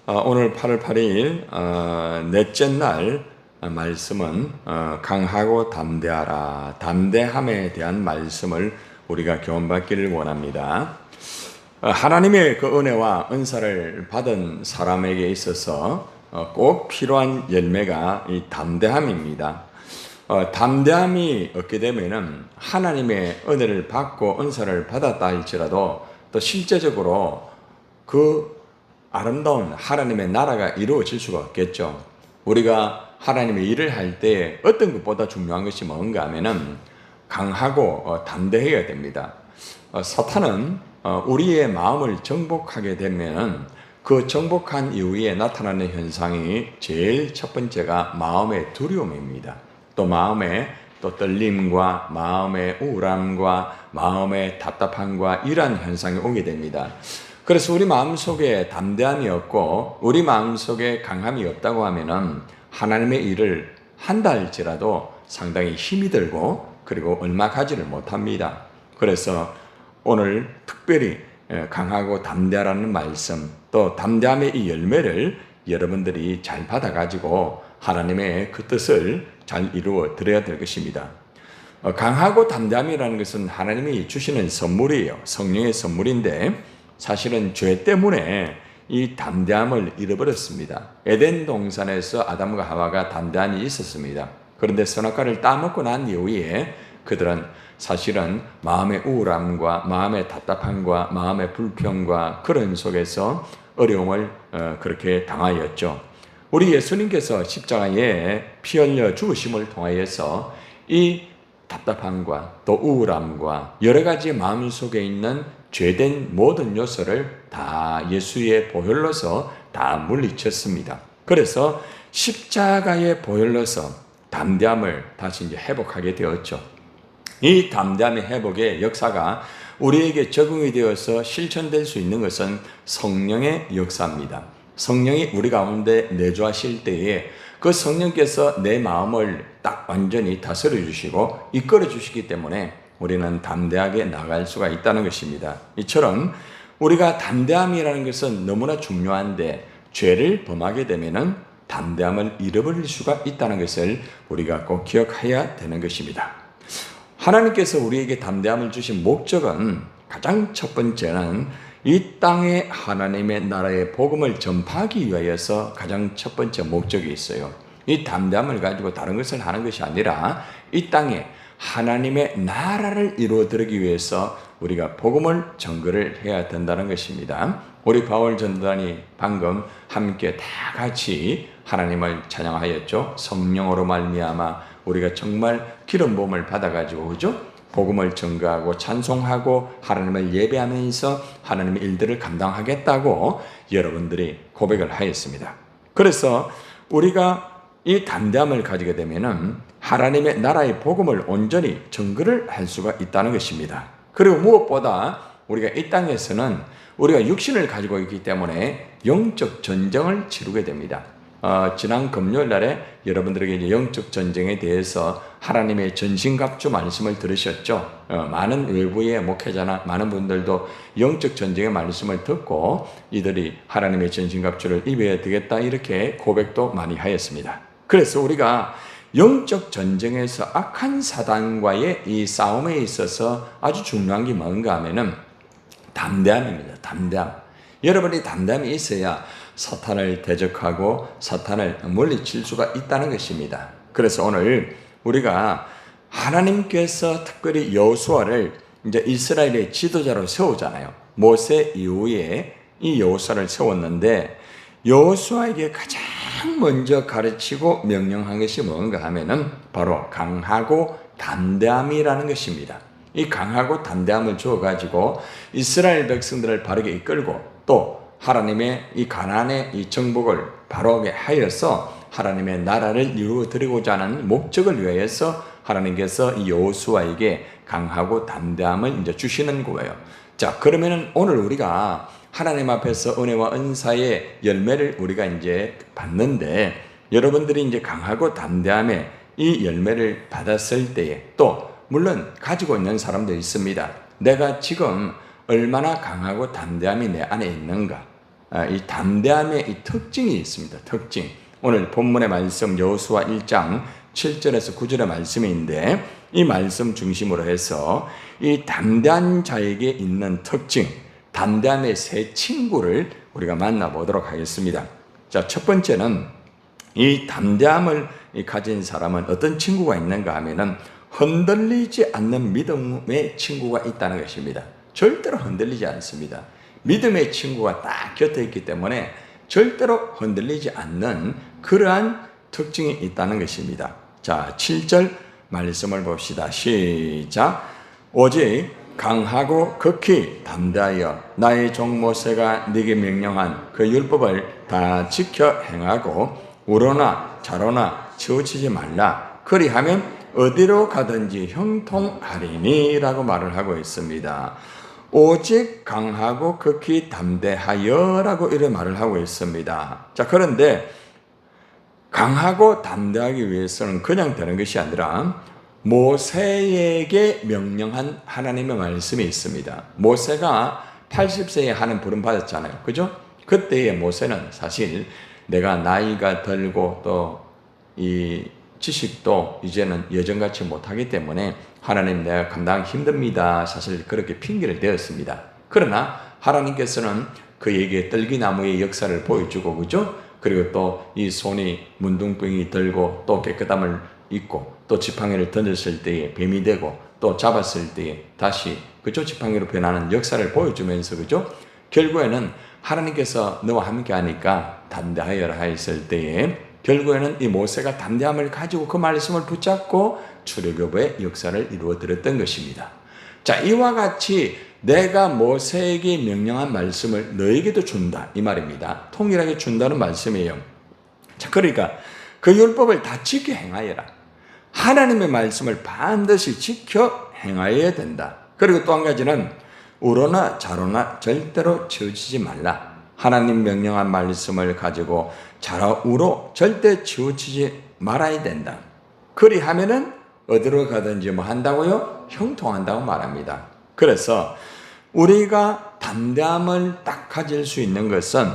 오늘 8월 8일 넷째 날 말씀은 강하고 담대하라, 담대함에 대한 말씀을 우리가 교훈받기를 원합니다. 하나님의 그 은혜와 은사를 받은 사람에게 있어서 꼭 필요한 열매가 이 담대함입니다. 담대함이 없게 되면은 하나님의 은혜를 받고 은사를 받았다 할지라도 또 실제적으로 그 아름다운 하나님의 나라가 이루어질 수가 없겠죠. 우리가 하나님의 일을 할 때 어떤 것보다 중요한 것이 뭔가 하면은 강하고 담대해야 됩니다. 사탄은 우리의 마음을 정복하게 되면 그 정복한 이후에 나타나는 현상이 제일 첫 번째가 마음의 두려움입니다. 또 마음의 떨림과 마음의 우울함과 마음의 답답함과 이러한 현상이 오게 됩니다. 그래서 우리 마음속에 담대함이 없고 우리 마음속에 강함이 없다고 하면은 하나님의 일을 한다 할지라도 상당히 힘이 들고 그리고 얼마 가지를 못합니다. 그래서 오늘 특별히 강하고 담대하라는 말씀, 또 담대함의 이 열매를 여러분들이 잘 받아가지고 하나님의 그 뜻을 잘 이루어 드려야 될 것입니다. 강하고 담대함이라는 것은 하나님이 주시는 선물이에요. 성령의 선물인데 사실은 죄 때문에 이 담대함을 잃어버렸습니다. 에덴 동산에서 아담과 하와가 담대함이 있었습니다. 그런데 선악과를 따먹고 난 이후에 그들은 사실은 마음의 우울함과 마음의 답답함과 마음의 불평과 그런 속에서 어려움을 그렇게 당하였죠. 우리 예수님께서 십자가에 피 흘려 죽으심을 통하여서 이 답답함과 또 우울함과 여러 가지 마음속에 있는 죄된 모든 요소를 다 예수의 보혈로서 다 물리쳤습니다. 그래서 십자가의 보혈로서 담대함을 다시 이제 회복하게 되었죠. 이 담대함의 회복의 역사가 우리에게 적용이 되어서 실천될 수 있는 것은 성령의 역사입니다. 성령이 우리 가운데 내주하실 때에 그 성령께서 내 마음을 딱 완전히 다스려 주시고 이끌어 주시기 때문에 우리는 담대하게 나갈 수가 있다는 것입니다. 이처럼 우리가 담대함이라는 것은 너무나 중요한데 죄를 범하게 되면은 담대함을 잃어버릴 수가 있다는 것을 우리가 꼭 기억해야 되는 것입니다. 하나님께서 우리에게 담대함을 주신 목적은 가장 첫 번째는 이 땅에 하나님의 나라의 복음을 전파하기 위하여서 가장 첫 번째 목적이 있어요. 이 담대함을 가지고 다른 것을 하는 것이 아니라 이 땅에 하나님의 나라를 이루어드리기 위해서 우리가 복음을 전거를 해야 된다는 것입니다. 우리 바울 전도단이 방금 함께 다 같이 하나님을 찬양하였죠. 성령으로 말미암아 우리가 정말 기름 부음을 받아가지고 그죠? 복음을 전거하고 찬송하고 하나님을 예배하면서 하나님의 일들을 감당하겠다고 여러분들이 고백을 하였습니다. 그래서 우리가 이 담대함을 가지게 되면은 하나님의 나라의 복음을 온전히 전거를 할 수가 있다는 것입니다. 그리고 무엇보다 우리가 이 땅에서는 우리가 육신을 가지고 있기 때문에 영적 전쟁을 치르게 됩니다. 지난 금요일 날에 여러분들에게 이제 영적 전쟁에 대해서 하나님의 전신갑주 말씀을 들으셨죠. 많은 외부의 목회자나 많은 분들도 영적 전쟁의 말씀을 듣고 이들이 하나님의 전신갑주를 입어야 되겠다 이렇게 고백도 많이 하였습니다. 그래서 우리가 영적 전쟁에서 악한 사단과의 이 싸움에 있어서 아주 중요한 게 뭔가 하면은 담대함입니다. 담대함. 여러분이 담대함이 있어야 사탄을 대적하고 사탄을 물리칠 수가 있다는 것입니다. 그래서 오늘 우리가 하나님께서 특별히 여호수아를 이제 이스라엘의 지도자로 세우잖아요. 모세 이후에 이 여호수아를 세웠는데 여호수아에게 가장 먼저 가르치고 명령한 것이 뭔가 하면은 바로 강하고 담대함이라는 것입니다. 이 강하고 담대함을 주어가지고 이스라엘 백성들을 바르게 이끌고 또 하나님의 이 가나안의 이 정복을 바로게 하여서 하나님의 나라를 이루어드리고자 하는 목적을 위해서 하나님께서 이 여호수아에게 강하고 담대함을 이제 주시는 거예요. 자, 그러면은 오늘 우리가 하나님 앞에서 은혜와 은사의 열매를 우리가 이제 받는데 여러분들이 이제 강하고 담대함의 이 열매를 받았을 때에 또 물론 가지고 있는 사람도 있습니다. 내가 지금 얼마나 강하고 담대함이 내 안에 있는가? 이 담대함의 이 특징이 있습니다. 특징. 오늘 본문의 말씀 여호수아 1장 7절에서 9절의 말씀인데 이 말씀 중심으로 해서 이 담대한 자에게 있는 특징, 담대함의 세 친구를 우리가 만나보도록 하겠습니다. 자, 첫 번째는 이 담대함을 가진 사람은 어떤 친구가 있는가 하면은 흔들리지 않는 믿음의 친구가 있다는 것입니다. 절대로 흔들리지 않습니다. 믿음의 친구가 딱 곁에 있기 때문에 절대로 흔들리지 않는 그러한 특징이 있다는 것입니다. 자, 7절 말씀을 봅시다. 시작. 오직 강하고 극히 담대하여 나의 종 모세가 네게 명령한 그 율법을 다 지켜 행하고 우로나 좌로나 치우치지 말라. 그리하면 어디로 가든지 형통하리니 라고 말을 하고 있습니다. 오직 강하고 극히 담대하여 라고 이런 말을 하고 있습니다. 자, 그런데 강하고 담대하기 위해서는 그냥 되는 것이 아니라 모세에게 명령한 하나님의 말씀이 있습니다. 모세가 80세에 하는 부름 받았잖아요. 그죠? 그때의 모세는 사실 내가 나이가 들고 또 이 지식도 이제는 예전같이 못하기 때문에 하나님 내가 감당하기 힘듭니다. 사실 그렇게 핑계를 대었습니다. 그러나 하나님께서는 그에게 떨기나무의 역사를 보여주고 그죠? 그리고 또 이 손이 문둥병이 들고 또 깨끗함을 입고 또 지팡이를 던졌을 때에 뱀이 되고 또 잡았을 때에 다시 그죠? 지팡이로 변하는 역사를 보여주면서 그죠? 결국에는 하나님께서 너와 함께 하니까 담대하여라 했을 때에 결국에는 이 모세가 담대함을 가지고 그 말씀을 붙잡고 출애굽의 역사를 이루어 드렸던 것입니다. 자, 이와 같이 내가 모세에게 명령한 말씀을 너에게도 준다 이 말입니다. 통일하게 준다는 말씀이에요. 자, 그러니까 그 율법을 다 지켜 행하여라. 하나님의 말씀을 반드시 지켜 행하여야 된다. 그리고 또 한 가지는 우로나 좌로나 절대로 치우치지 말라. 하나님 명령한 말씀을 가지고 좌우로 절대 치우치지 말아야 된다. 그리하면은 어디로 가든지 뭐 한다고요? 형통한다고 말합니다. 그래서 우리가 담대함을 딱 가질 수 있는 것은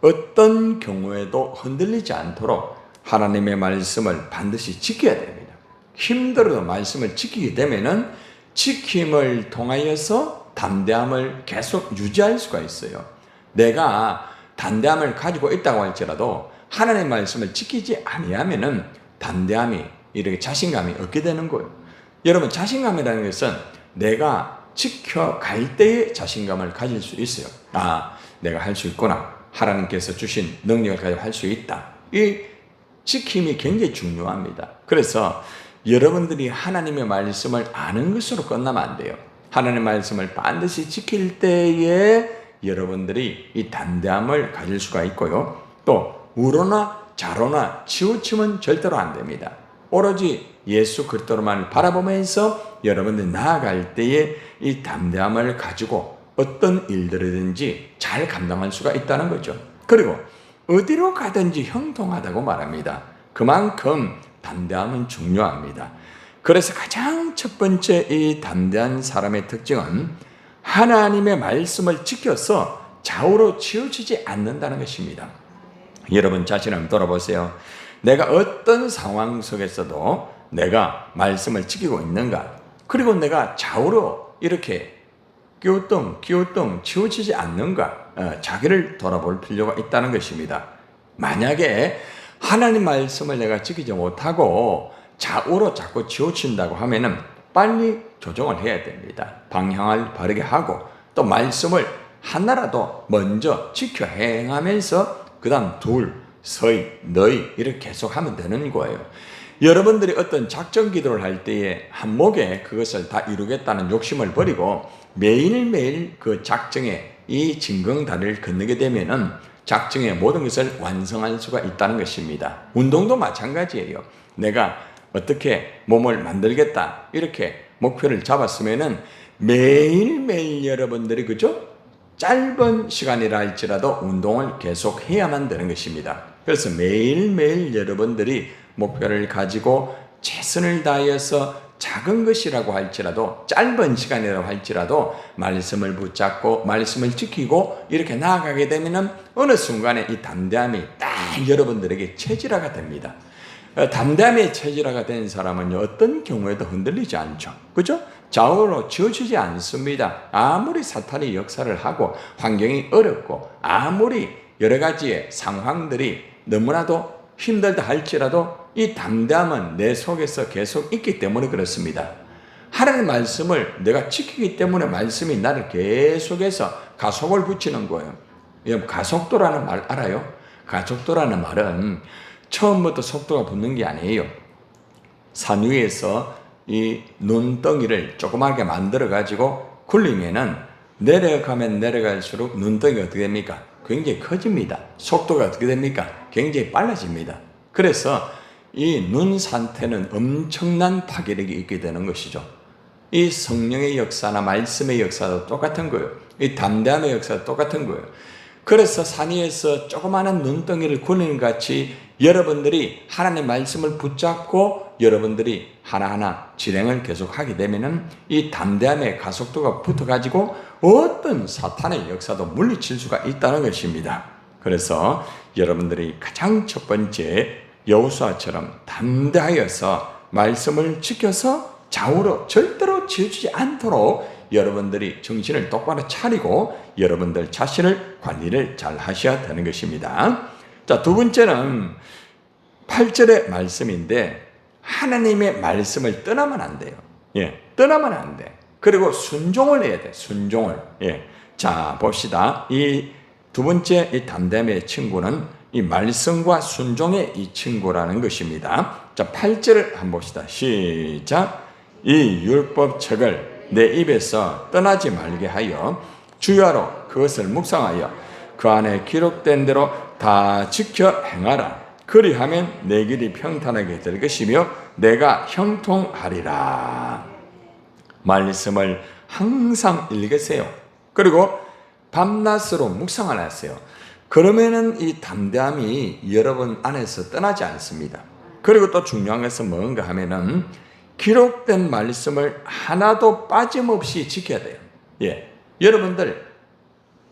어떤 경우에도 흔들리지 않도록 하나님의 말씀을 반드시 지켜야 됩니다. 힘들어도 말씀을 지키게 되면은 지킴을 통하여서 담대함을 계속 유지할 수가 있어요. 내가 담대함을 가지고 있다고 할지라도 하나님의 말씀을 지키지 아니하면은 담대함이 이렇게 자신감이 없게 되는 거예요. 여러분, 자신감이라는 것은 내가 지켜갈 때의 자신감을 가질 수 있어요. 아, 내가 할 수 있구나. 하나님께서 주신 능력을 가지고 할 수 있다. 이 지킴이 굉장히 중요합니다. 그래서 여러분들이 하나님의 말씀을 아는 것으로 끝나면 안 돼요. 하나님의 말씀을 반드시 지킬 때에 여러분들이 이 담대함을 가질 수가 있고요. 또 우로나 좌로나 치우침은 절대로 안 됩니다. 오로지 예수 그리스도로만 바라보면서 여러분들 나아갈 때에 이 담대함을 가지고 어떤 일들이든지 잘 감당할 수가 있다는 거죠. 그리고 어디로 가든지 형통하다고 말합니다. 그만큼 담대함은 중요합니다. 그래서 가장 첫 번째 이 담대한 사람의 특징은 하나님의 말씀을 지켜서 좌우로 치우치지 않는다는 것입니다. 여러분 자신을 한번 돌아보세요. 내가 어떤 상황 속에서도 내가 말씀을 지키고 있는가? 그리고 내가 좌우로 이렇게 끼우뚱 치우치지 않는가? 자기를 돌아볼 필요가 있다는 것입니다. 만약에 하나님 말씀을 내가 지키지 못하고 좌우로 자꾸 치우친다고 하면은 빨리 조정을 해야 됩니다. 방향을 바르게 하고 또 말씀을 하나라도 먼저 지켜 행하면서 그 다음 둘, 서희, 너희 이렇게 계속 하면 되는 거예요. 여러분들이 어떤 작전 기도를 할 때에 한 목에 그것을 다 이루겠다는 욕심을 버리고 매일매일 그 작정에 이 징검다리를 건너게 되면은 작정의 모든 것을 완성할 수가 있다는 것입니다. 운동도 마찬가지예요. 내가 어떻게 몸을 만들겠다 이렇게 목표를 잡았으면은 매일매일 여러분들이 그죠? 짧은 시간이라 할지라도 운동을 계속 해야만 되는 것입니다. 그래서 매일매일 여러분들이 목표를 가지고 최선을 다해서 작은 것이라고 할지라도 짧은 시간이라고 할지라도 말씀을 붙잡고 말씀을 지키고 이렇게 나아가게 되면은 어느 순간에 이 담대함이 딱 여러분들에게 체질화가 됩니다. 담대함의 체질화가 된 사람은 어떤 경우에도 흔들리지 않죠. 그죠? 좌우로 치우치지 않습니다. 아무리 사탄이 역사를 하고 환경이 어렵고 아무리 여러 가지의 상황들이 너무나도 힘들다 할지라도 이 담대함은 내 속에서 계속 있기 때문에 그렇습니다. 하나님의 말씀을 내가 지키기 때문에 말씀이 나를 계속해서 가속을 붙이는 거예요. 가속도라는 말 알아요? 가속도라는 말은 처음부터 속도가 붙는 게 아니에요. 산 위에서 이 눈덩이를 조그맣게 만들어 가지고 굴리면은 내려가면 내려갈수록 눈덩이가 어떻게 됩니까? 굉장히 커집니다. 속도가 어떻게 됩니까? 굉장히 빨라집니다. 그래서 이 눈 상태는 엄청난 파괴력이 있게 되는 것이죠. 이 성령의 역사나 말씀의 역사도 똑같은 거예요. 이 담대함의 역사도 똑같은 거예요. 그래서 산 위에서 조그마한 눈덩이를 굴리는 같이 여러분들이 하나님의 말씀을 붙잡고 여러분들이 하나하나 진행을 계속하게 되면은 이 담대함의 가속도가 붙어가지고 어떤 사탄의 역사도 물리칠 수가 있다는 것입니다. 그래서 여러분들이 가장 첫 번째 여호수아처럼 담대하여서 말씀을 지켜서 좌우로 절대로 치우치지 않도록 여러분들이 정신을 똑바로 차리고 여러분들 자신을 관리를 잘 하셔야 되는 것입니다. 자, 두 번째는 8절의 말씀인데 하나님의 말씀을 떠나면 안 돼요. 떠나면 안 돼. 그리고 순종을 해야 돼. 순종을. 자, 봅시다. 이 두 번째 이 담대함의 친구는 이 말씀과 순종의 이 친구라는 것입니다. 자, 8절을 한번 봅시다. 시작. 이 율법책을 내 입에서 떠나지 말게 하여 주야로 그것을 묵상하여 그 안에 기록된 대로 다 지켜 행하라. 그리하면 내 길이 평탄하게 될 것이며 내가 형통하리라. 말씀을 항상 읽으세요. 그리고 밤낮으로 묵상을 하세요. 그러면은 이 담대함이 여러분 안에서 떠나지 않습니다. 그리고 또 중요한 것은 뭔가 하면은 기록된 말씀을 하나도 빠짐없이 지켜야 돼요. 여러분들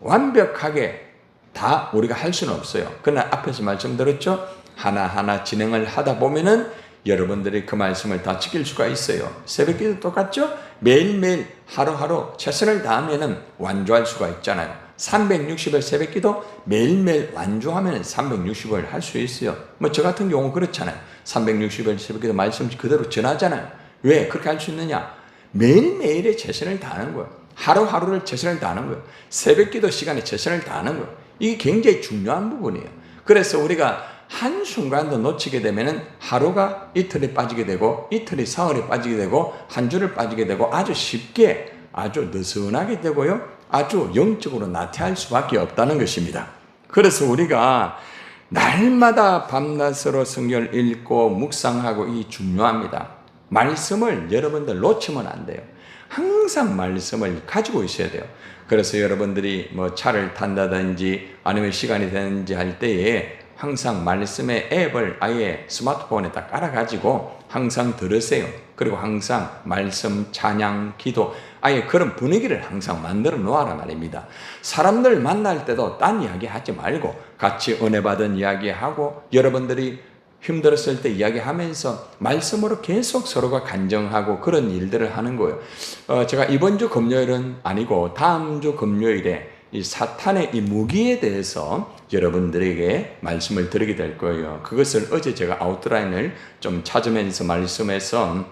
완벽하게 다 우리가 할 수는 없어요. 그러나 앞에서 말씀드렸죠? 하나하나 진행을 하다 보면은 여러분들이 그 말씀을 다 지킬 수가 있어요. 새벽기도 똑같죠? 매일매일 하루하루 최선을 다하면은 완주할 수가 있잖아요. 360일 새벽기도 매일매일 완주하면 360일 할 수 있어요. 뭐 저 같은 경우 그렇잖아요. 360일 새벽기도 말씀 그대로 전하잖아요. 왜 그렇게 할 수 있느냐? 매일매일의 최선을 다하는 거예요. 하루하루를 최선을 다하는 거예요. 새벽기도 시간에 최선을 다하는 거예요. 이게 굉장히 중요한 부분이에요. 그래서 우리가 한순간도 놓치게 되면은 하루가 이틀이 빠지게 되고 이틀이 사흘이 빠지게 되고 한 주를 빠지게 되고 아주 쉽게 아주 느슨하게 되고요. 아주 영적으로 나태할 수밖에 없다는 것입니다. 그래서 우리가 날마다 밤낮으로 성경을 읽고 묵상하고 이 중요합니다. 말씀을 여러분들 놓치면 안 돼요. 항상 말씀을 가지고 있어야 돼요. 그래서 여러분들이 뭐 차를 탄다든지 아니면 시간이 되는지 할 때에 항상 말씀의 앱을 아예 스마트폰에다 깔아가지고 항상 들으세요. 그리고 항상 말씀, 찬양, 기도 아예 그런 분위기를 항상 만들어 놓아라 말입니다. 사람들 만날 때도 딴 이야기 하지 말고 같이 은혜 받은 이야기하고 여러분들이 힘들었을 때 이야기하면서 말씀으로 계속 서로가 간증하고 그런 일들을 하는 거예요. 제가 이번 주 금요일은 아니고 다음 주 금요일에 이 사탄의 이 무기에 대해서 여러분들에게 말씀을 드리게 될 거예요. 그것을 어제 제가 아웃라인을 좀 찾으면서 말씀해서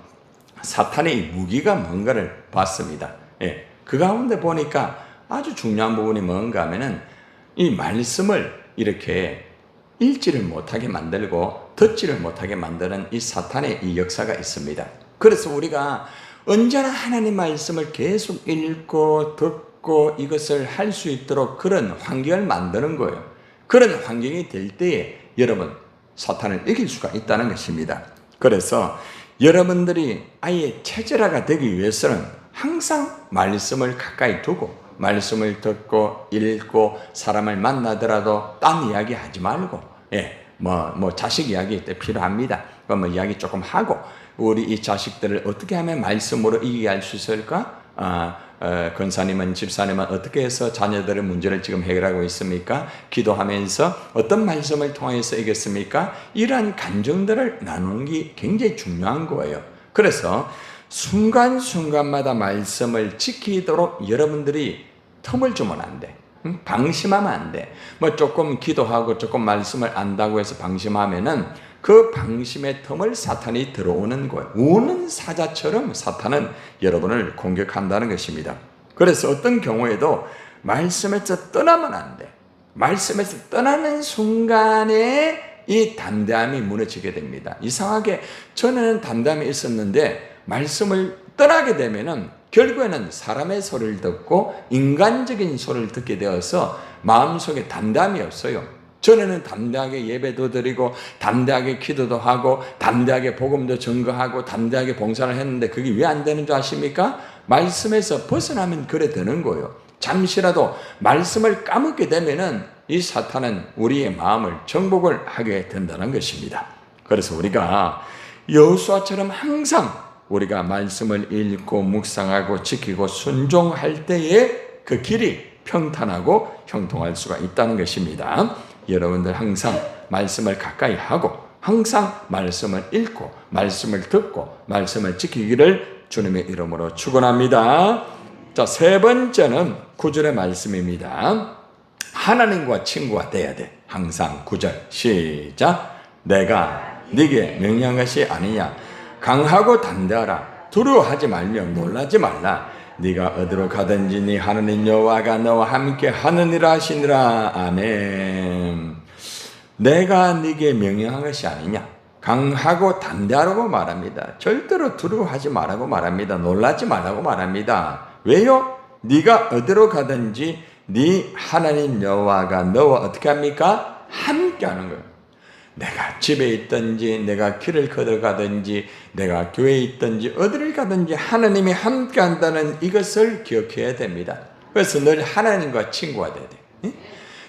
사탄의 이 무기가 뭔가를 봤습니다. 그 가운데 보니까 아주 중요한 부분이 뭔가 하면은 이 말씀을 이렇게 읽지를 못하게 만들고 듣지를 못하게 만드는 이 사탄의 이 역사가 있습니다. 그래서 우리가 언제나 하나님 말씀을 계속 읽고 듣고 이것을 할 수 있도록 그런 환경을 만드는 거예요. 그런 환경이 될 때에 여러분 사탄을 이길 수가 있다는 것입니다. 그래서 여러분들이 아예 체질화가 되기 위해서는 항상 말씀을 가까이 두고 말씀을 듣고 읽고 사람을 만나더라도 딴 이야기 하지 말고 뭐 자식 이야기 때 필요합니다. 그러면 이야기 조금 하고 우리 이 자식들을 어떻게 하면 말씀으로 이기게 할 수 있을까? 권사님은, 집사님은 어떻게 해서 자녀들의 문제를 지금 해결하고 있습니까? 기도하면서 어떤 말씀을 통해서 이겼습니까? 이러한 감정들을 나누는 게 굉장히 중요한 거예요. 그래서 순간순간마다 말씀을 지키도록 여러분들이 틈을 주면 안 돼. 방심하면 안 돼. 뭐 조금 기도하고 조금 말씀을 안다고 해서 방심하면은 그 방심의 틈을 사탄이 들어오는 거예요. 우는 사자처럼 사탄은 여러분을 공격한다는 것입니다. 그래서 어떤 경우에도 말씀에서 떠나면 안 돼. 말씀에서 떠나는 순간에 이 담대함이 무너지게 됩니다. 이상하게 저는 담대함이 있었는데 말씀을 떠나게 되면은 결국에는 사람의 소리를 듣고 인간적인 소리를 듣게 되어서 마음속에 담대함이 없어요. 전에는 담대하게 예배도 드리고 담대하게 기도도 하고 담대하게 복음도 증거하고 담대하게 봉사를 했는데 그게 왜 안 되는 줄 아십니까? 말씀에서 벗어나면 그래 되는 거예요. 잠시라도 말씀을 까먹게 되면은 이 사탄은 우리의 마음을 정복을 하게 된다는 것입니다. 그래서 우리가 여호수아처럼 항상 우리가 말씀을 읽고 묵상하고 지키고 순종할 때에 그 길이 평탄하고 형통할 수가 있다는 것입니다. 여러분들 항상 말씀을 가까이 하고 항상 말씀을 읽고 말씀을 듣고 말씀을 지키기를 주님의 이름으로 축원합니다. 자, 세 번째는 9절의 말씀입니다. 하나님과 친구가 돼야 돼. 항상 9절 시작. 내가 네게 명령한 것이 아니냐. 강하고 담대하라. 두려워하지 말며 놀라지 말라. 네가 어디로 가든지 네 하나님 여호와가 너와 함께 하느니라 하시니라. 아멘. 내가 네게 명령한 것이 아니냐. 강하고 담대하라고 말합니다. 절대로 두려워하지 말라고 말합니다. 놀라지 말라고 말합니다. 왜요? 네가 어디로 가든지 네 하나님 여호와가 너와 어떻게 합니까? 함께 하는 거예요. 내가 집에 있든지 내가 길을 걸어가든지 내가 교회에 있든지 어디를 가든지 하나님이 함께 한다는 이것을 기억해야 됩니다. 그래서 늘 하나님과 친구가 돼야 돼.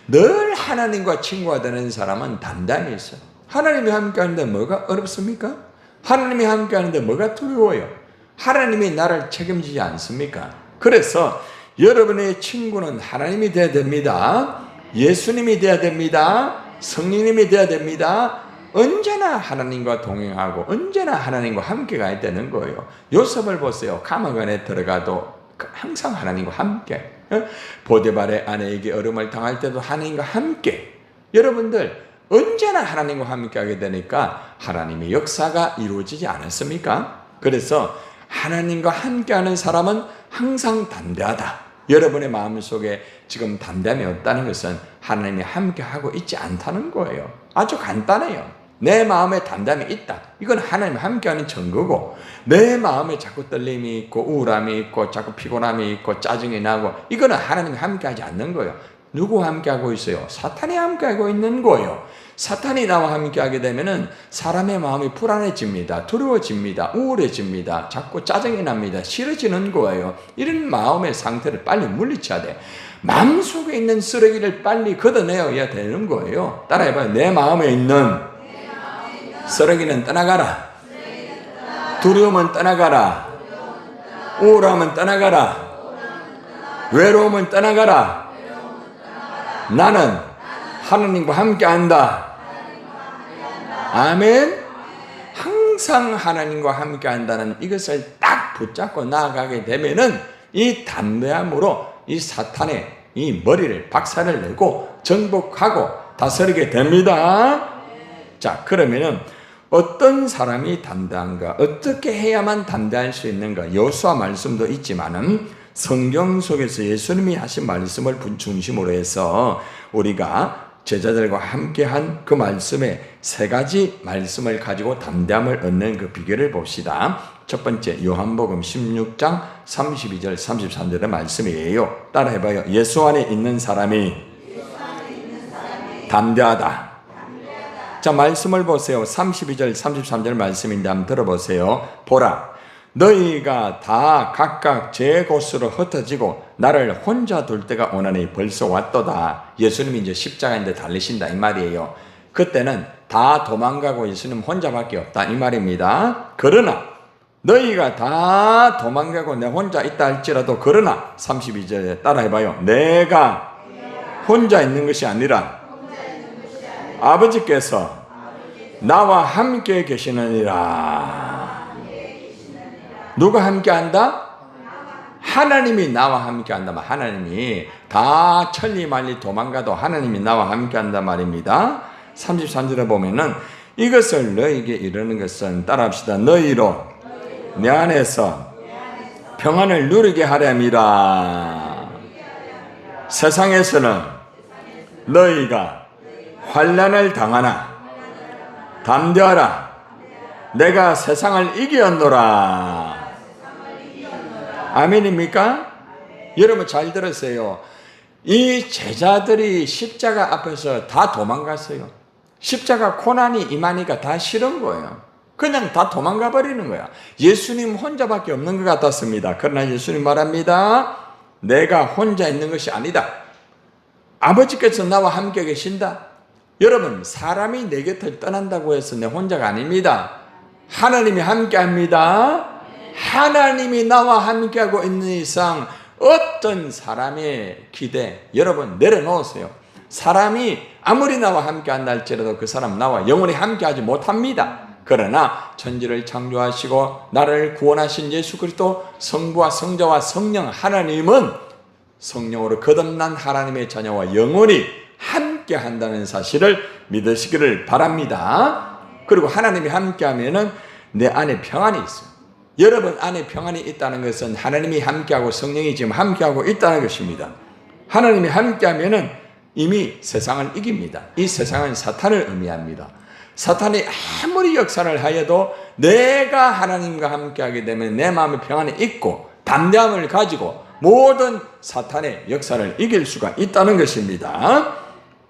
늘 하나님과 친구가 되는 사람은 담대함이 있어요. 하나님이 함께 하는데 뭐가 어렵습니까? 하나님이 함께 하는데 뭐가 두려워요? 하나님이 나를 책임지지 않습니까? 그래서 여러분의 친구는 하나님이 돼야 됩니다. 예수님이 돼야 됩니다. 성령님이 돼야 됩니다. 언제나 하나님과 동행하고 언제나 하나님과 함께 가야 되는 거예요. 요셉을 보세요. 감옥 안에 들어가도 항상 하나님과 함께. 보디발의 아내에게 어려움을 당할 때도 하나님과 함께. 여러분들 언제나 하나님과 함께 하게 되니까 하나님의 역사가 이루어지지 않았습니까? 그래서 하나님과 함께하는 사람은 항상 담대하다. 여러분의 마음속에 지금 담대함이 없다는 것은 하나님이 함께하고 있지 않다는 거예요. 아주 간단해요. 내 마음에 담대함이 있다. 이건 하나님이 함께하는 증거고, 내 마음에 자꾸 떨림이 있고 우울함이 있고 자꾸 피곤함이 있고 짜증이 나고 이거는 하나님이 함께하지 않는 거예요. 누구 함께하고 있어요? 사탄이 함께하고 있는 거예요. 사탄이 나와 함께하게 되면은 사람의 마음이 불안해집니다. 두려워집니다. 우울해집니다. 자꾸 짜증이 납니다. 싫어지는 거예요. 이런 마음의 상태를 빨리 물리쳐야 돼. 마음속에 있는 쓰레기를 빨리 걷어내야 되는 거예요. 따라해봐요. 내 마음에 있는 쓰레기는 떠나가라. 두려움은 떠나가라. 우울함은 떠나가라. 외로움은 떠나가라. 나는 하나님과 함께한다. 아멘. 항상 하나님과 함께한다는 이것을 딱 붙잡고 나아가게 되면은 이 담대함으로 이 사탄의 이 머리를 박살을 내고 정복하고 다스리게 됩니다. 자, 그러면은 어떤 사람이 담대한가? 어떻게 해야만 담대할 수 있는가? 여호수아 말씀도 있지만은 성경 속에서 예수님이 하신 말씀을 중심으로 해서 우리가 제자들과 함께한 그 말씀의 세 가지 말씀을 가지고 담대함을 얻는 그 비결을 봅시다. 첫 번째, 요한복음 16장 32절 33절의 말씀이에요. 따라해봐요. 예수 안에 있는 사람이 담대하다. 자, 말씀을 보세요. 32절 33절 말씀인데 한번 들어보세요. 보라, 너희가 다 각각 제 곳으로 흩어지고 나를 혼자 둘 때가 오나니 벌써 왔도다. 예수님이 이제 십자가인데 달리신다 이 말이에요. 그때는 다 도망가고 예수님 혼자밖에 없다 이 말입니다. 그러나 너희가 다 도망가고 내 혼자 있다 할지라도 그러나 32절에 따라해봐요. 내가 혼자 있는 것이 아니라 아버지께서 나와 함께 계시느니라. 누가 함께 한다? 하나님이 나와 함께 한다. 하나님이 다 천리만리 도망가도 하나님이 나와 함께 한다 말입니다. 33절에 보면은 이것을 너희에게 이르는 것은 따라합시다. 너희로 내 안에서 평안을 누리게 하렴이라. 세상에서는 너희가 환난을 당하나 담대하라. 내가 세상을 이겼노라. 아멘입니까? 여러분 잘 들으세요. 이 제자들이 십자가 앞에서 다 도망갔어요. 십자가 고난이 임하니까 다 싫은 거예요. 그냥 다 도망가 버리는 거야. 예수님 혼자밖에 없는 것 같았습니다. 그러나 예수님 말합니다. 내가 혼자 있는 것이 아니다. 아버지께서 나와 함께 계신다. 여러분 사람이 내 곁을 떠난다고 해서 내 혼자가 아닙니다. 하나님이 함께 합니다. 하나님이 나와 함께하고 있는 이상 어떤 사람의 기대 여러분 내려놓으세요. 사람이 아무리 나와 함께한다 할지라도 그 사람 나와 영원히 함께하지 못합니다. 그러나 천지를 창조하시고 나를 구원하신 예수 그리스도 성부와 성자와 성령 하나님은 성령으로 거듭난 하나님의 자녀와 영원히 함께한다는 사실을 믿으시기를 바랍니다. 그리고 하나님이 함께하면은 내 안에 평안이 있어요. 여러분 안에 평안이 있다는 것은 하나님이 함께하고 성령이 지금 함께하고 있다는 것입니다. 하나님이 함께하면은 이미 세상을 이깁니다. 이 세상은 사탄을 의미합니다. 사탄이 아무리 역사를 하여도 내가 하나님과 함께하게 되면 내 마음에 평안이 있고 담대함을 가지고 모든 사탄의 역사를 이길 수가 있다는 것입니다.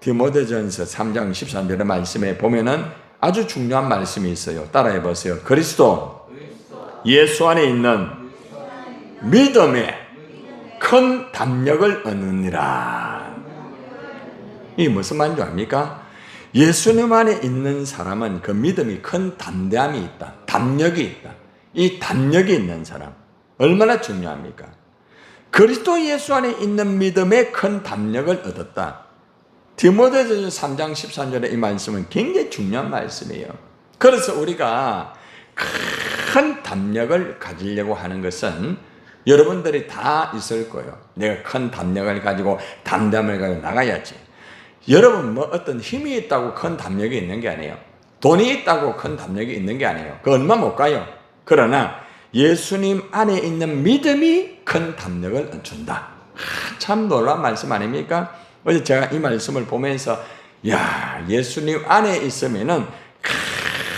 디모데전서 3장 13절의 말씀에 보면은 아주 중요한 말씀이 있어요. 따라해 보세요. 그리스도 예수 안에 있는 믿음에 큰 담력을 얻느니라. 이게 무슨 말인지 압니까? 예수님 안에 있는 사람은 그 믿음이 큰 담대함이 있다. 담력이 있다. 이 담력이 있는 사람 얼마나 중요합니까? 그리스도 예수 안에 있는 믿음에 큰 담력을 얻었다. 디모데전서 3장 13절의 이 말씀은 굉장히 중요한 말씀이에요. 그래서 우리가 큰 담력을 가지려고 하는 것은 여러분들이 다 있을 거예요. 내가 큰 담력을 가지고 담대함을 가지고 나가야지. 여러분 뭐 어떤 힘이 있다고 큰 담력이 있는 게 아니에요. 돈이 있다고 큰 담력이 있는 게 아니에요. 그 얼마 못 가요. 그러나 예수님 안에 있는 믿음이 큰 담력을 준다. 참 놀라운 말씀 아닙니까? 어제 제가 이 말씀을 보면서 야 예수님 안에 있으면은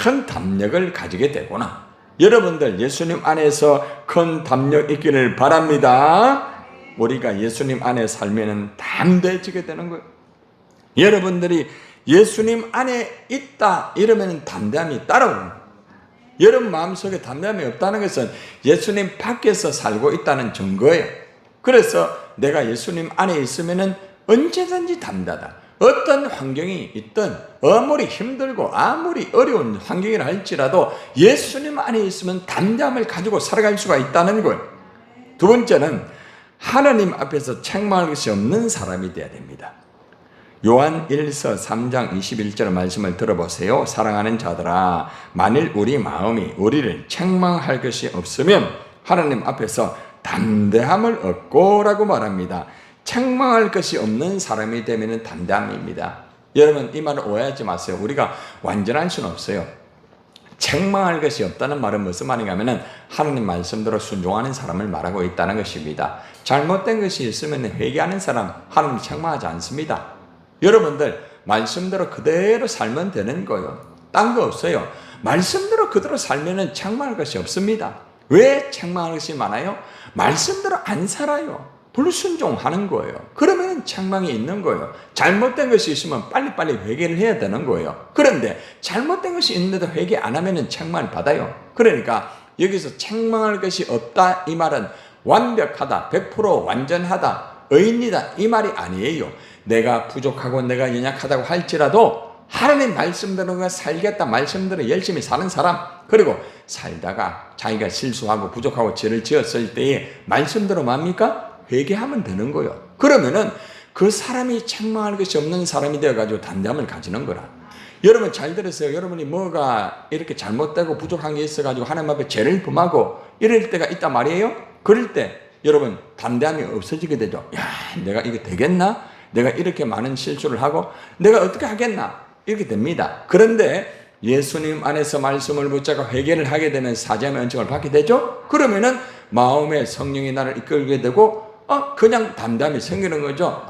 큰 담력을 가지게 되구나. 여러분들 예수님 안에서 큰 담력 있기를 바랍니다. 우리가 예수님 안에 살면은 담대해지게 되는 거예요. 여러분들이 예수님 안에 있다 이러면 담대함이 따라오는 거예요. 여러분 마음속에 담대함이 없다는 것은 예수님 밖에서 살고 있다는 증거예요. 그래서 내가 예수님 안에 있으면은 언제든지 담대하다. 어떤 환경이 있든 아무리 힘들고 아무리 어려운 환경이라 할지라도 예수님 안에 있으면 담대함을 가지고 살아갈 수가 있다는 거예요. 두 번째는 하나님 앞에서 책망할 것이 없는 사람이 되어야 됩니다. 요한 1서 3장 21절 말씀을 들어보세요. 사랑하는 자들아 만일 우리 마음이 우리를 책망할 것이 없으면 하나님 앞에서 담대함을 얻고 라고 말합니다. 책망할 것이 없는 사람이 되면 담대함입니다. 여러분 이 말을 오해하지 마세요. 우리가 완전할 수는 없어요. 책망할 것이 없다는 말은 무슨 말인가 하면 하나님 말씀대로 순종하는 사람을 말하고 있다는 것입니다. 잘못된 것이 있으면 회개하는 사람 하나님 책망하지 않습니다. 여러분들 말씀대로 그대로 살면 되는 거예요. 딴 거 없어요. 말씀대로 그대로 살면 책망할 것이 없습니다. 왜 책망할 것이 많아요? 말씀대로 안 살아요. 불순종하는 거예요. 그러면 책망이 있는 거예요. 잘못된 것이 있으면 빨리빨리 회개를 해야 되는 거예요. 그런데 잘못된 것이 있는데도 회개 안 하면 책망을 받아요. 그러니까 여기서 책망할 것이 없다 이 말은 완벽하다, 100% 완전하다, 의인이다 이 말이 아니에요. 내가 부족하고 내가 연약하다고 할지라도 하나님 말씀대로 살겠다 말씀대로 열심히 사는 사람, 그리고 살다가 자기가 실수하고 부족하고 죄를 지었을 때에 말씀대로 뭡니까? 회개하면 되는 거예요. 그러면은 그 사람이 책망할 것이 없는 사람이 되어가지고 담대함을 가지는 거라. 여러분 잘 들으세요. 여러분이 뭐가 이렇게 잘못되고 부족한 게 있어가지고 하나님 앞에 죄를 범하고 이럴 때가 있단 말이에요. 그럴 때 여러분 담대함이 없어지게 되죠. 야, 내가 이게 되겠나? 내가 이렇게 많은 실수를 하고 내가 어떻게 하겠나? 이렇게 됩니다. 그런데 예수님 안에서 말씀을 붙잡고 회개를 하게 되면 사죄의 은총을 받게 되죠. 그러면은 마음의 성령이 나를 이끌게 되고 그냥 담담히 생기는 거죠.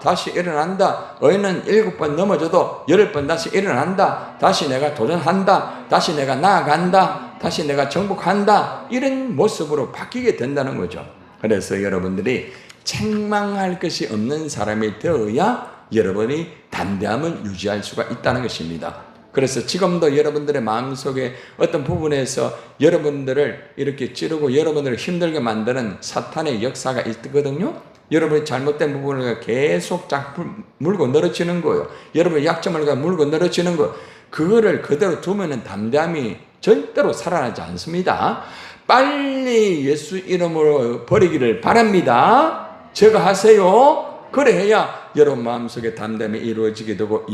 다시 일어난다. 어이는 7번 넘어져도 10번 다시 일어난다. 다시 내가 도전한다. 다시 내가 나아간다. 다시 내가 정복한다. 이런 모습으로 바뀌게 된다는 거죠. 그래서 여러분들이 책망할 것이 없는 사람이 되어야 여러분이 담대함을 유지할 수가 있다는 것입니다. 그래서 지금도 여러분들의 마음속에 어떤 부분에서 여러분들을 이렇게 찌르고 여러분들을 힘들게 만드는 사탄의 역사가 있거든요. 여러분이 잘못된 부분을 계속 자꾸 물고 늘어지는 거예요. 여러분의 약점을 물고 늘어지는 거. 그거를 그대로 두면은 담대함이 절대로 살아나지 않습니다. 빨리 예수 이름으로 버리기를 바랍니다. 제가 하세요. 그래야 여러분 마음속에 담대함이 이루어지게 되고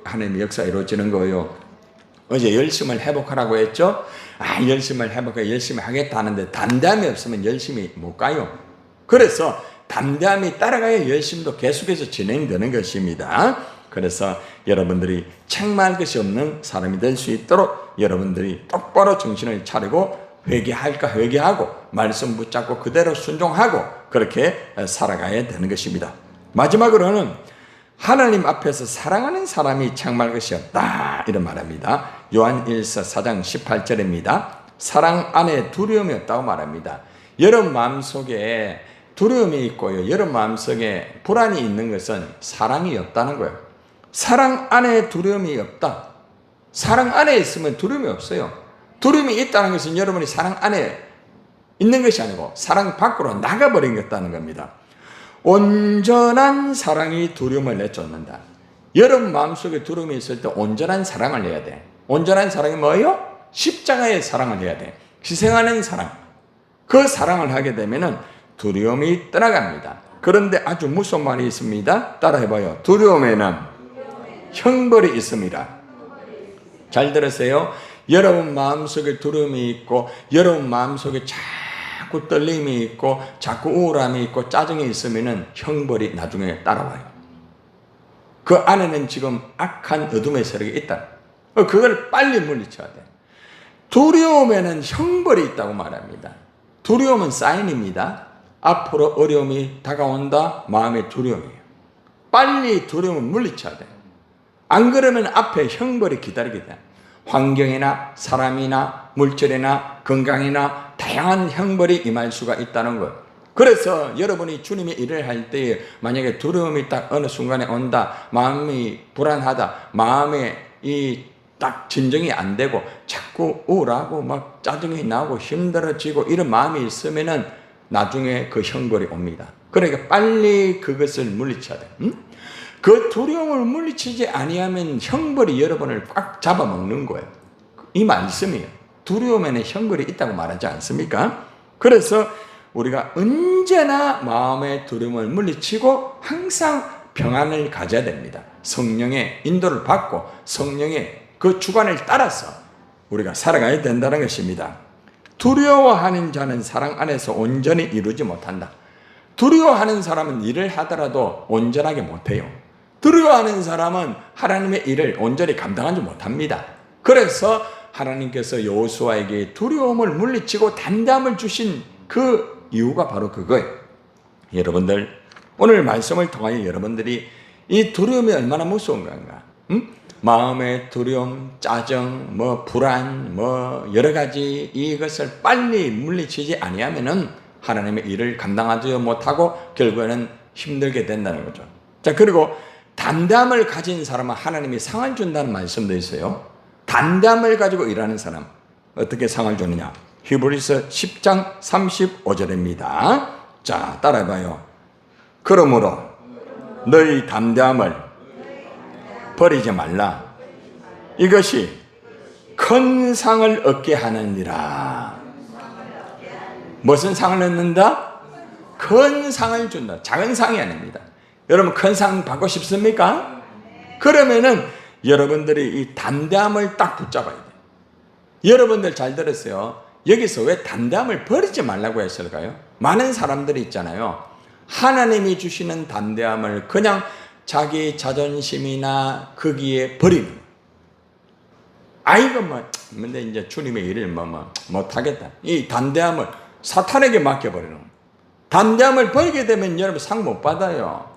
하나님의 역사가 이루어지는 거예요. 어제 열심을 회복하라고 했죠. 열심을 회복해 열심히 하겠다 하는데 담대함이 없으면 열심히 못 가요. 그래서 담대함이 따라가야 열심도 계속해서 진행되는 것입니다. 그래서 여러분들이 책망할 것이 없는 사람이 될 수 있도록 여러분들이 똑바로 정신을 차리고 회개할까 회개하고 말씀 붙잡고 그대로 순종하고 그렇게 살아가야 되는 것입니다. 마지막으로는 하나님 앞에서 사랑하는 사람이 책망할 것이 없다 이런 말합니다. 요한 1서 4장 18절입니다. 사랑 안에 두려움이 없다고 말합니다. 여러분 마음속에 두려움이 있고요. 여러분 마음속에 불안이 있는 것은 사랑이 없다는 거예요. 사랑 안에 두려움이 없다. 사랑 안에 있으면 두려움이 없어요. 두려움이 있다는 것은 여러분이 사랑 안에 있는 것이 아니고 사랑 밖으로 나가버린 것다는 겁니다. 온전한 사랑이 두려움을 내쫓는다. 여러분 마음속에 두려움이 있을 때 온전한 사랑을 해야 돼. 온전한 사랑이 뭐예요? 십자가의 사랑을 해야 돼. 희생하는 사랑. 그 사랑을 하게 되면은 두려움이 떠나갑니다. 그런데 아주 무서운 말이 있습니다. 따라해봐요. 두려움에는 형벌이 있습니다. 잘 들으세요. 여러분 마음속에 두려움이 있고 여러분 마음속에 자꾸 떨림이 있고 자꾸 우울함이 있고 짜증이 있으면은 형벌이 나중에 따라와요. 그 안에는 지금 악한 어둠의 세력이 있다. 그걸 빨리 물리쳐야 돼. 두려움에는 형벌이 있다고 말합니다. 두려움은 사인입니다. 앞으로 어려움이 다가온다. 마음의 두려움이에요. 빨리 두려움을 물리쳐야 돼. 안 그러면 앞에 형벌이 기다리게 돼. 환경이나 사람이나 물질이나 건강이나 다양한 형벌이 임할 수가 있다는 것. 그래서 여러분이 주님의 일을 할 때에 만약에 두려움이 딱 어느 순간에 온다, 마음이 불안하다, 마음에 딱 진정이 안 되고 자꾸 우울하고 막 짜증이 나고 힘들어지고 이런 마음이 있으면은 나중에 그 형벌이 옵니다. 그러니까 빨리 그것을 물리쳐야 돼. 그 두려움을 물리치지 아니하면 형벌이 여러분을 꽉 잡아먹는 거예요. 이 말씀이에요. 두려움에는 형벌이 있다고 말하지 않습니까? 그래서 우리가 언제나 마음의 두려움을 물리치고 항상 평안을 가져야 됩니다. 성령의 인도를 받고 성령의 그 주관을 따라서 우리가 살아가야 된다는 것입니다. 두려워하는 자는 사랑 안에서 온전히 이루지 못한다. 두려워하는 사람은 일을 하더라도 온전하게 못해요. 두려워하는 사람은 하나님의 일을 온전히 감당하지 못합니다. 그래서 하나님께서 여호수아에게 두려움을 물리치고 담대함을 주신 그 이유가 바로 그거예요. 여러분들 오늘 말씀을 통하여 여러분들이 이 두려움이 얼마나 무서운 건가? 마음의 두려움, 짜증, 불안, 여러 가지 이것을 빨리 물리치지 아니하면은 하나님의 일을 감당하지 못하고 결국에는 힘들게 된다는 거죠. 자, 그리고 담대함을 가진 사람은 하나님이 상을 준다는 말씀도 있어요. 담대함을 가지고 일하는 사람 어떻게 상을 주느냐? 히브리서 10장 35절입니다. 자, 따라해봐요. 그러므로 너희 담대함을 버리지 말라. 이것이 큰 상을 얻게 하느니라. 무슨 상을 얻는다? 큰 상을 준다. 작은 상이 아닙니다. 여러분 큰 상 받고 싶습니까? 그러면은 여러분들이 이 담대함을 딱 붙잡아야 돼요. 여러분들 잘 들었어요. 여기서 왜 담대함을 버리지 말라고 했을까요? 많은 사람들이 있잖아요. 하나님이 주시는 담대함을 그냥 자기 자존심이나 거기에 버리는. 아이고 근데 이제 주님의 일을 못하겠다. 이 담대함을 사탄에게 맡겨버리는. 담대함을 버리게 되면 여러분 상 못 받아요.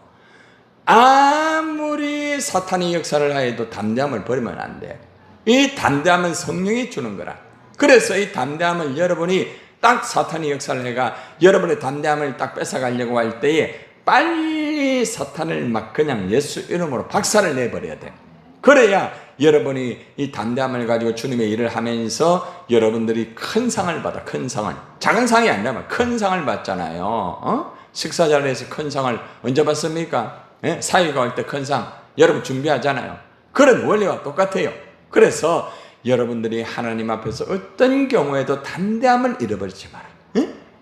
아무리 사탄이 역사를 하여도 담대함을 버리면 안 돼. 이 담대함은 성령이 주는 거라. 그래서 이 담대함을 여러분이 딱 사탄이 역사를 해가 여러분의 담대함을 딱 뺏어가려고 할 때에 빨리 사탄을 막 그냥 예수 이름으로 박살을 내버려야 돼. 그래야 여러분이 이 담대함을 가지고 주님의 일을 하면서 여러분들이 큰 상을 받아. 큰 상을. 작은 상이 아니라 큰 상을 받잖아요. 식사 자리에서 큰 상을 언제 받습니까? 사위가 올 때 큰 상 여러분 준비하잖아요. 그런 원리와 똑같아요. 그래서 여러분들이 하나님 앞에서 어떤 경우에도 담대함을 잃어버리지 마라.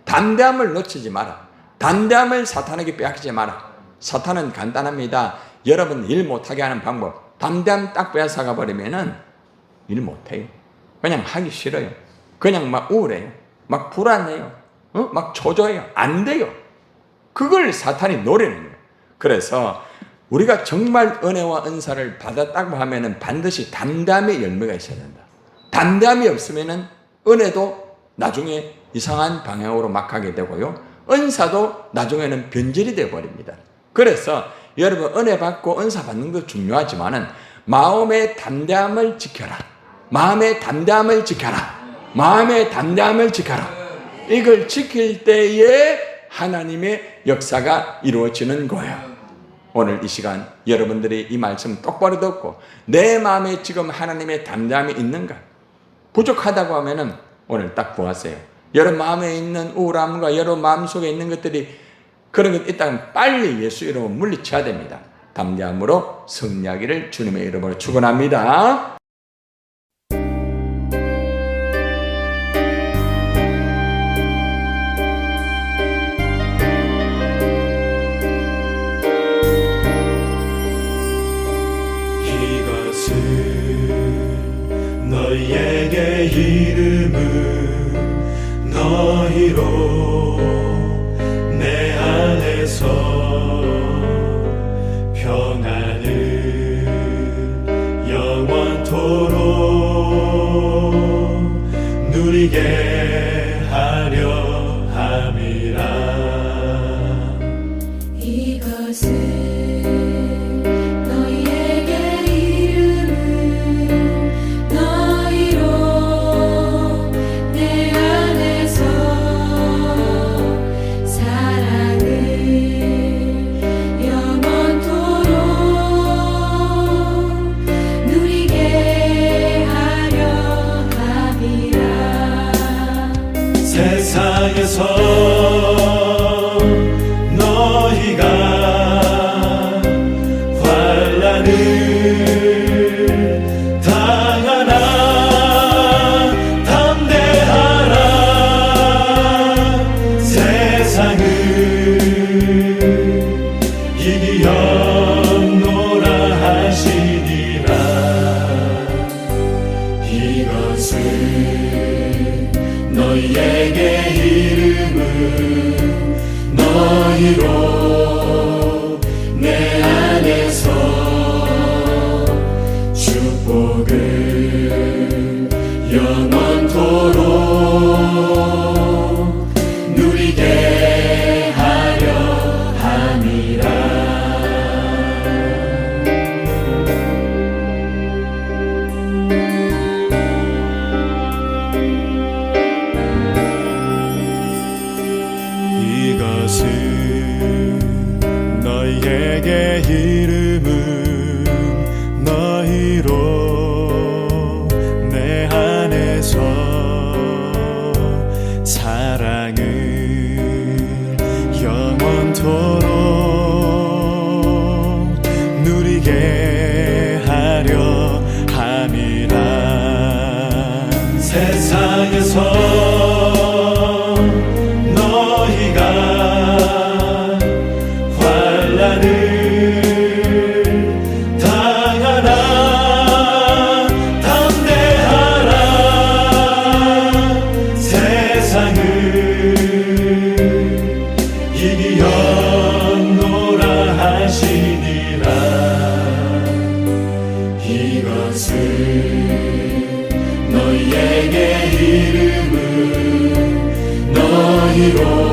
담대함을 놓치지 마라. 담대함을 사탄에게 빼앗기지 마라. 사탄은 간단합니다. 여러분 일 못하게 하는 방법. 담대함 딱 빼앗아가 버리면은 일 못해요. 그냥 하기 싫어요. 그냥 막 우울해요. 막 불안해요. 막 초조해요. 안 돼요. 그걸 사탄이 노리는 거예요. 그래서 우리가 정말 은혜와 은사를 받았다고 하면은 반드시 담대함의 열매가 있어야 된다. 담대함이 없으면은 은혜도 나중에 이상한 방향으로 막 가게 되고요. 은사도 나중에는 변질이 되어 버립니다. 그래서 여러분 은혜 받고 은사 받는 것도 중요하지만은 마음의 담대함을 지켜라. 마음의 담대함을 지켜라. 마음의 담대함을 지켜라. 이걸 지킬 때에 하나님의 역사가 이루어지는 거예요. 오늘 이 시간 여러분들이 이 말씀 똑바로 듣고 내 마음에 지금 하나님의 담대함이 있는가? 부족하다고 하면은 오늘 딱 보았어요. 여러분 마음에 있는 우울함과 여러분 마음속에 있는 것들이 그런 것 있다면 빨리 예수 이름으로 물리쳐야 됩니다. 담대함으로 승리하기를 주님의 이름으로 축원합니다. 이것은 너희에게 이름은 너희로 내 안에서 평안을 영원토록 누리게 하려 함이라. 이것은 너희에게 이름은 너희로 내 안에서 사랑을 영원토록 누리게 하려 함이라. 세상에서 너희가 환난을 당하나 담대하라. 세상을 이기었노라 하시니라. 이것은 너희에게 이름은 너희로 내 안에서 축복을 영원토록 누리게 하려 함이라. 이것은 너희에게 이름은 너희로 내 안에서 땅에서 너희가 환난을 당하나 담대하라 세상을 이기었노라 하시니라 이것을 너희에게 이름은 너희로